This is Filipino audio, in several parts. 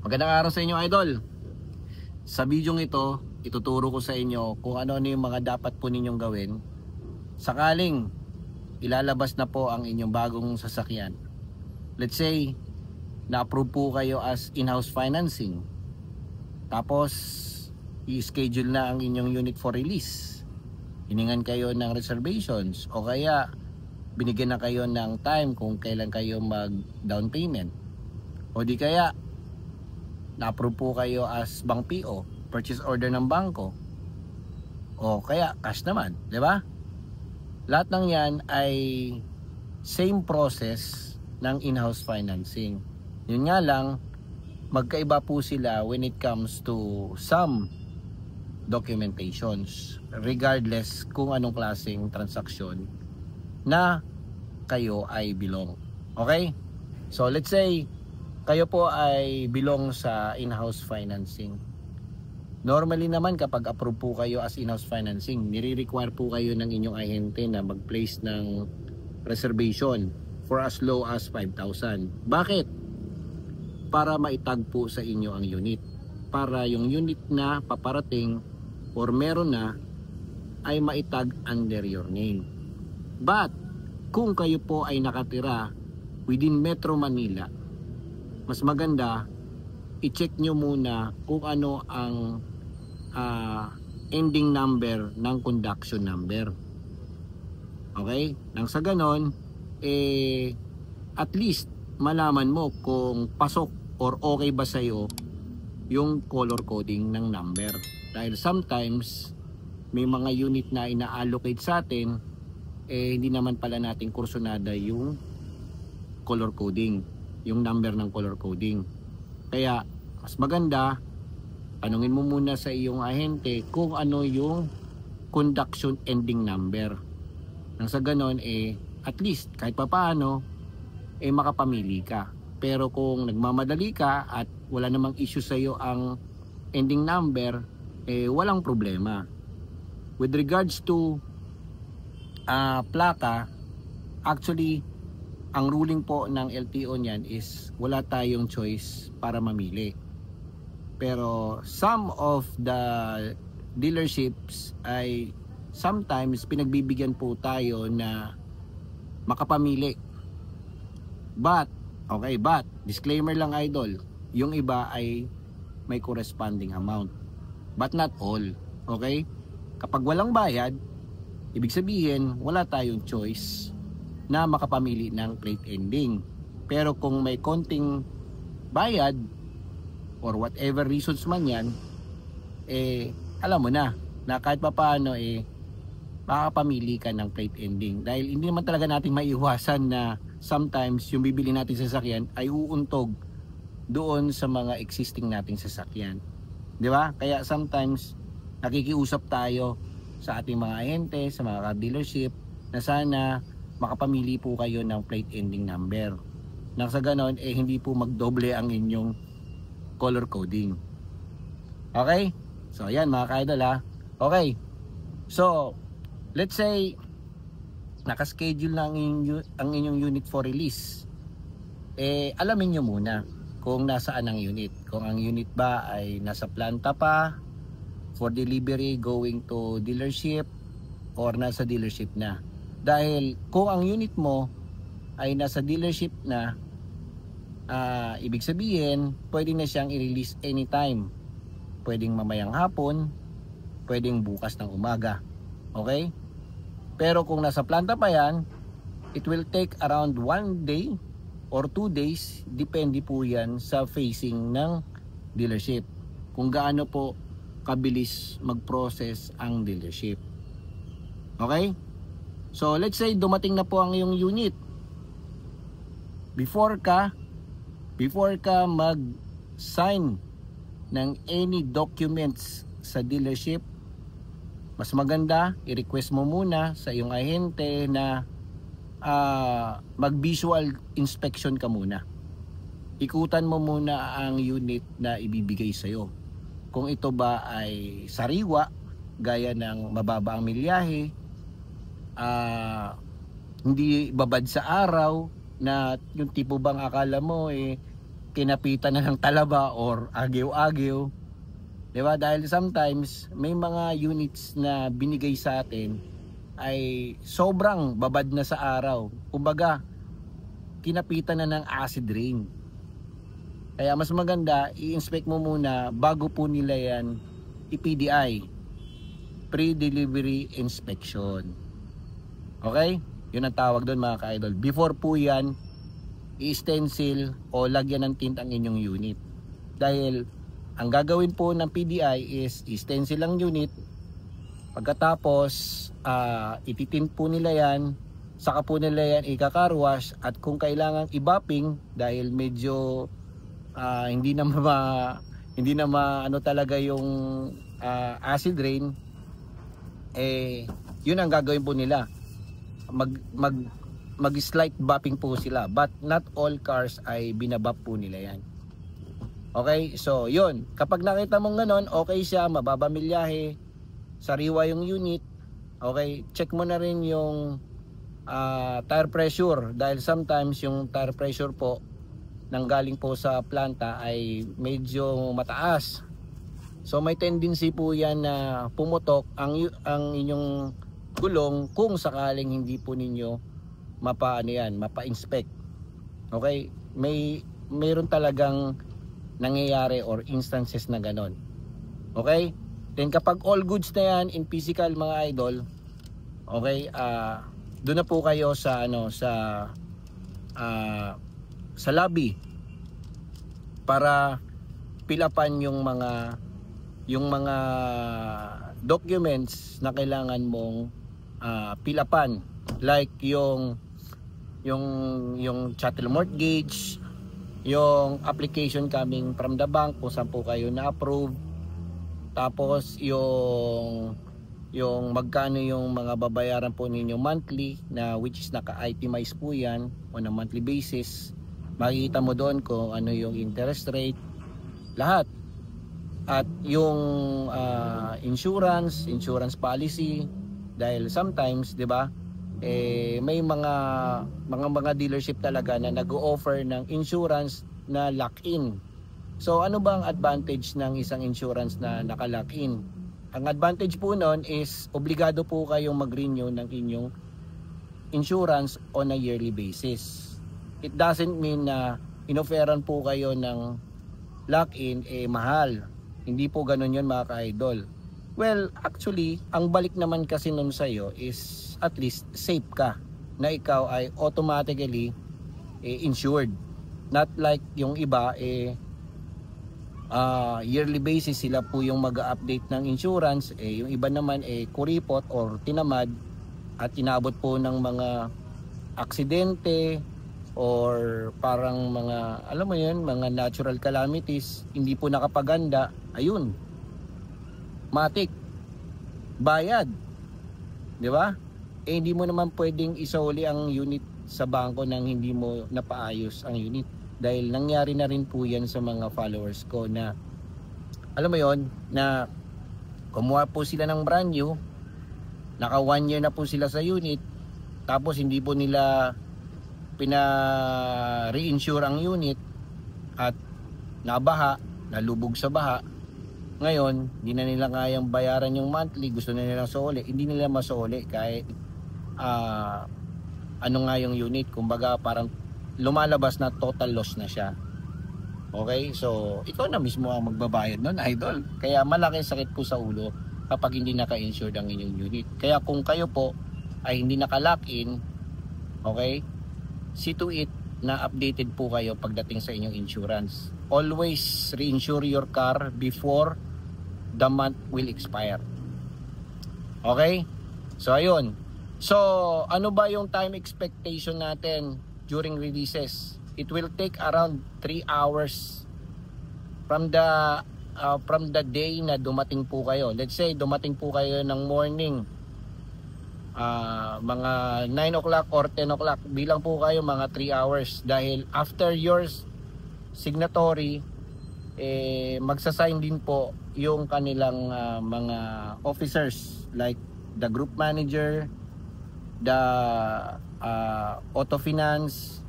Magandang araw sa inyo, idol. Sa video ito, ituturo ko sa inyo kung ano-ano yung mga dapat po ninyong gawin sakaling ilalabas na po ang inyong bagong sasakyan. Let's say, na-approve po kayo as in-house financing. Tapos, i-schedule na ang inyong unit for release. Hiningan kayo ng reservations o kaya binigyan na kayo ng time kung kailan kayo mag-down payment. O di kaya, na-approve po kayo as bank PO, purchase order ng bangko, o kaya cash naman, di ba? Lahat ng yan ay same process ng in-house financing. Yun nga lang, magkaiba po sila when it comes to some documentations, regardless kung anong klaseng transaksyon na kayo ay belong. Okay? So let's say kayo po ay belong sa in-house financing. Normally naman kapag approve po kayo as in-house financing, nire-require po kayo ng inyong ahente na mag-place ng reservation for as low as 5,000. Bakit? Para maitag po sa inyo ang unit. Para yung unit na paparating or meron na ay maitag under your name. But kung kayo po ay nakatira within Metro Manila, mas maganda i-check nyo muna kung ano ang ending number ng conduction number. Okay? Nang sa ganon, at least malaman mo kung pasok or okay ba sa'yo yung color coding ng number. Dahil sometimes may mga unit na ina-allocate sa atin, hindi naman pala natin kursunada yung color coding, yung number ng color coding. Kaya mas maganda tanungin mo muna sa iyong ahente kung ano yung conduction ending number. Nang sa ganon at least kahit papaano makapamili ka. Pero kung nagmamadali ka at wala namang issue sa iyo ang ending number, walang problema. With regards to plaka, actually ang ruling po ng LTO niyan is wala tayong choice para mamili. Pero some of the dealerships ay sometimes pinagbibigyan po tayo na makapamili. But disclaimer lang, idol, yung iba ay may corresponding amount. But not all. Okay? Kapag walang bayad, ibig sabihin wala tayong choice na makapamili ng plate ending. Pero kung may konting bayad or whatever reasons man yan, alam mo na kahit pa paano makakapamili ka ng plate ending. Dahil hindi naman talaga natin maiiwasan na sometimes yung bibili natin sa sasakyan ay uuntog doon sa mga existing nating sasakyan. Di ba? Kaya sometimes nakikiusap tayo sa ating mga ahente, sa mga car dealership, na sana makapamili po kayo ng plate ending number. Nang sa ganon, hindi po magdoble ang inyong color coding. Okay? So, ayan mga ka-idol ha. Okay. So, let's say, nakaschedule na ang inyong unit for release. Alamin nyo muna kung nasaan ang unit. Kung ang unit ba ay nasa planta pa, for delivery going to dealership, or nasa dealership na. Dahil kung ang unit mo ay nasa dealership na, ibig sabihin pwede na siyang i-release anytime. Pwedeng mamayang hapon, pwedeng bukas ng umaga. Okay? Pero kung nasa planta pa yan, it will take around 1 day or 2 days, depende po yan sa facing ng dealership, kung gaano po kabilis mag-process ang dealership. Okay? So let's say dumating na po ang iyong unit. Before ka mag-sign ng any documents sa dealership, mas maganda i-request mo muna sa iyong ahente na mag-visual inspection ka muna. Ikutan mo muna ang unit na ibibigay sa iyo. Kung ito ba ay sariwa, gaya ng mababa ang milyahe, hindi babad sa araw, na yung tipo bang akala mo kinapitan na ng talaba or agyo-agyo. Diba? Dahil sometimes may mga units na binigay sa atin ay sobrang babad na sa araw. Kumbaga, kinapitan na ng acid rain. Kaya mas maganda, i-inspect mo muna bago po nila yan i-PDI. Pre-delivery inspection. Okay? Yun ang tawag doon mga ka-idol. Before po yan, i-stencil o lagyan ng tint ang inyong unit. Dahil ang gagawin po ng PDI is i-stencil ang unit. Pagkatapos, ititint po nila yan. Saka po nila yan ika-car wash. At kung kailangan i-buffing, dahil medyo hindi na ano talaga yung acid rain, yun ang gagawin po nila. Mag-slight buffing po sila. But not all cars ay binabap po nila yan. Okay, so yun, kapag nakita mong ganon, okay siya, mababa milyahe, sariwa yung unit. Okay, check mo na rin yung tire pressure, dahil sometimes yung tire pressure po nanggaling po sa planta ay medyo mataas. So may tendency po yan na pumutok ang inyong gulong kung sakaling hindi po ninyo mapa-inspect. Okay, mayroon talagang nangyayari or instances na ganon. Okay? Then kapag all goods na yan in physical mga idol, okay, doon na po kayo sa sa lobby para pilapan yung mga documents na kailangan mong pilapan, like yung chattel mortgage, yung application coming from the bank kung saan po kayo na-approve, tapos yung magkano yung mga babayaran po ninyo monthly, na which is naka-itemize po yan on a monthly basis. Makikita mo doon kung ano yung interest rate, lahat. At yung insurance policy, dahil sometimes, 'di ba? May mga dealership talaga na nag-o-offer ng insurance na lock-in. So ano ba ang advantage ng isang insurance na naka-lock-in? Ang advantage po noon is obligado po kayong mag-renew ng inyong insurance on a yearly basis. It doesn't mean na inofferan po kayo ng lock-in mahal. Hindi po ganun yun mga ka-idol. Well, actually, ang balik naman kasi nun sa'yo is at least safe ka na ikaw ay automatically insured. Not like yung iba yearly basis sila po yung mag-update ng insurance, yung iba naman kuripot or tinamad at inabot po ng mga aksidente or parang mga alam mo yun, mga natural calamities, hindi po nakapaganda, ayun, matik bayad, di ba? Hindi mo naman pwedeng isauli ang unit sa bangko nang hindi mo napaayos ang unit. Dahil nangyari na rin po yan sa mga followers ko na, alam mo yon, na kumuha po sila ng brand new, naka 1 year na po sila sa unit, tapos hindi po nila pina-reinsure ang unit at nabaha, nalubog sa baha. Ngayon, hindi na nila kayang bayaran yung monthly, gusto na nilang suuli, hindi nila masuuli kahit ano nga yung unit, kumbaga parang lumalabas na total loss na siya. Okay, so ikaw na mismo ang magbabayad nun, idol. Kaya malaki sakit po sa ulo kapag hindi naka-insured ang inyong unit. Kaya kung kayo po ay hindi naka-lock-in, okay, see to it na updated po kayo pagdating sa inyong insurance. Always reinsure your car before the month will expire. Okay, so ayun. So, ano ba yung time expectation natin during releases? It will take around 3 hours from the day na dumating po kayo. Let's say dumating po kayo ng morning, mga 9 o'clock or 10 o'clock, bilang po kayo mga 3 hours, dahil after your signatory, magsasign din po yung kanilang mga officers, like the group manager, the auto finance,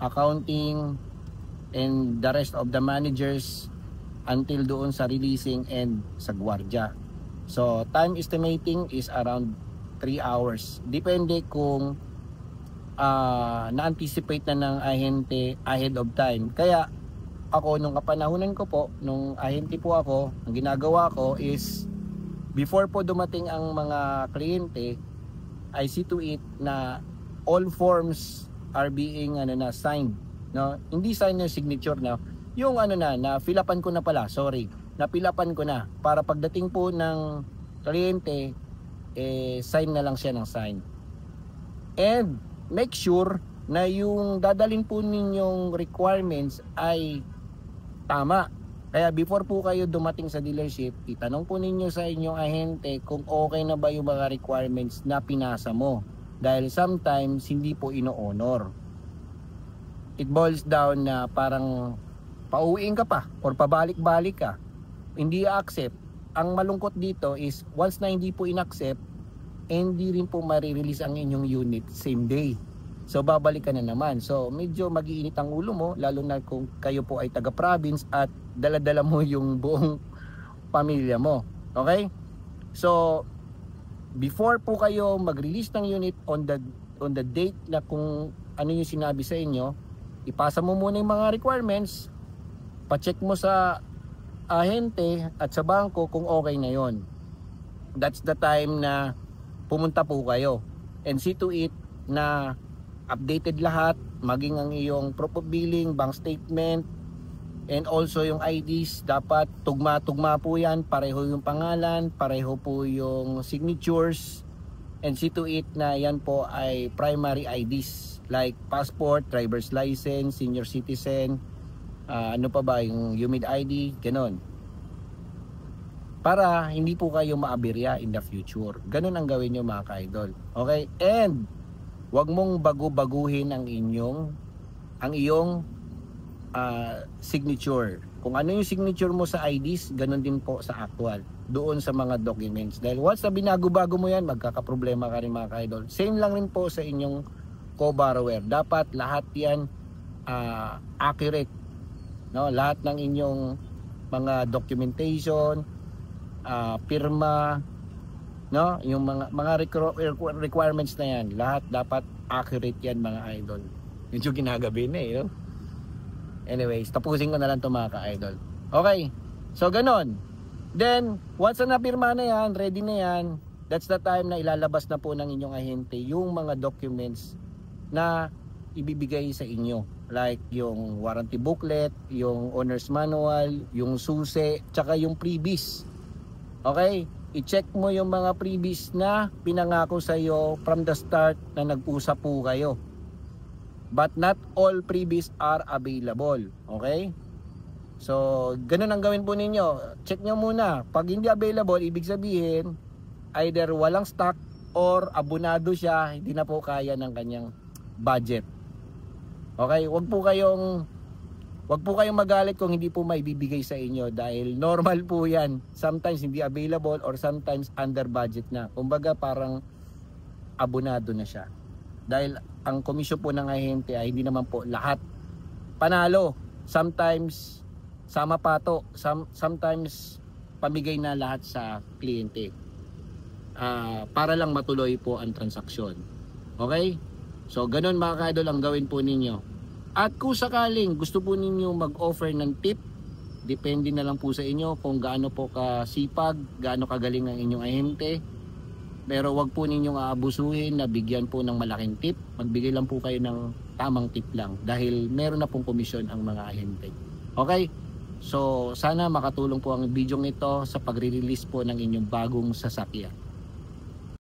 accounting, and the rest of the managers until doon sa releasing and sa gwardiya. So time estimating is around 3 hours. Depende kung na-anticipate na ng ahente ahead of time. Kaya ako nung kapanahunan ko po, nung ahente po ako, ang ginagawa ko is before po dumating ang mga kliyente, I see to it na all forms are being signed, no? Hindi sign yung signature, no? Yung na fill-upan ko na pala, sorry. Napilapan ko na para pagdating po ng kliyente, sign na lang siya ng sign. And make sure na yung dadalhin po ninyong requirements ay tama. Kaya before po kayo dumating sa dealership, itanong po ninyo sa inyong ahente kung okay na ba yung mga requirements na pinasa mo. Dahil sometimes hindi po ino-honor. It boils down na parang pauwiin ka pa or pabalik-balik ka. Hindi accept. Ang malungkot dito is once na hindi po in-accept, hindi rin po marirelease ang inyong unit same day. So babalik ka na naman. So medyo mag-iinit ang ulo mo, lalo na kung kayo po ay taga-province at dala-dala mo yung buong pamilya mo. Okay? So before po kayo mag-release ng unit on the date na kung ano yung sinabi sa inyo, ipasa mo muna yung mga requirements, pa-check mo sa ahente at sa bangko kung okay na yon. That's the time na pumunta po kayo and see to it na updated lahat, maging ang iyong proof of billing, bank statement, and also yung IDs, dapat tugma-tugma po yan, pareho yung pangalan, pareho po yung signatures, and see to it na yan po ay primary IDs like passport, driver's license, senior citizen, ano pa ba, yung UMID ID, ganon. Para hindi po kayo maaberya in the future. Ganon ang gawin nyo mga ka-idol. Okay? And wag mong bago-baguhin ang iyong signature. Kung ano yung signature mo sa IDs, ganon din po sa actual. Doon sa mga documents. Dahil once na binago-bago mo yan, magkakaproblema ka rin mga ka-idol. Same lang rin po sa inyong co-borrower. Dapat lahat yan accurate. No? Lahat ng inyong mga documentation, pirma, no, yung mga requirements na yan, lahat dapat accurate yan mga idol. Medyo ginagabi na no? Anyways, tapusin ko na lang to mga ka-idol. Okay, so ganon. Then once na napirma na yan, ready na yan, that's the time na ilalabas na po ng inyong ahente yung mga documents na ibibigay sa inyo, like yung warranty booklet, yung owner's manual, yung susi, tsaka yung freebies. Okay, i-check mo yung mga freebies na pinangako sa iyo from the start na nag-usap po kayo. But not all freebies are available. Okay? So, ganun ang gawin po ninyo. Check nyo muna. Pag hindi available, ibig sabihin, either walang stock or abonado siya, hindi na po kaya ng kanyang budget. Okay? Wag po kayong magalit kung hindi po maibibigay sa inyo dahil normal po yan. Sometimes hindi available or sometimes under budget na. Kumbaga parang abonado na siya. Dahil ang komisyon po ng ahente ay hindi naman po lahat panalo. Sometimes sama pato, sometimes pamigay na lahat sa kliyente. Para lang matuloy po ang transaksyon. Okay? So ganun mga ka-idol ang gawin po ninyo. At kung sakaling gusto po ninyo mag-offer ng tip, depende na lang po sa inyo kung gaano po kasipag, gaano kagaling ang inyong ahente. Pero wag po ninyong aabusuhin na bigyan po ng malaking tip. Magbigay lang po kayo ng tamang tip lang dahil meron na pong komisyon ang mga ahente. Okay? So sana makatulong po ang video ito sa pagre-release po ng inyong bagong sasakyan.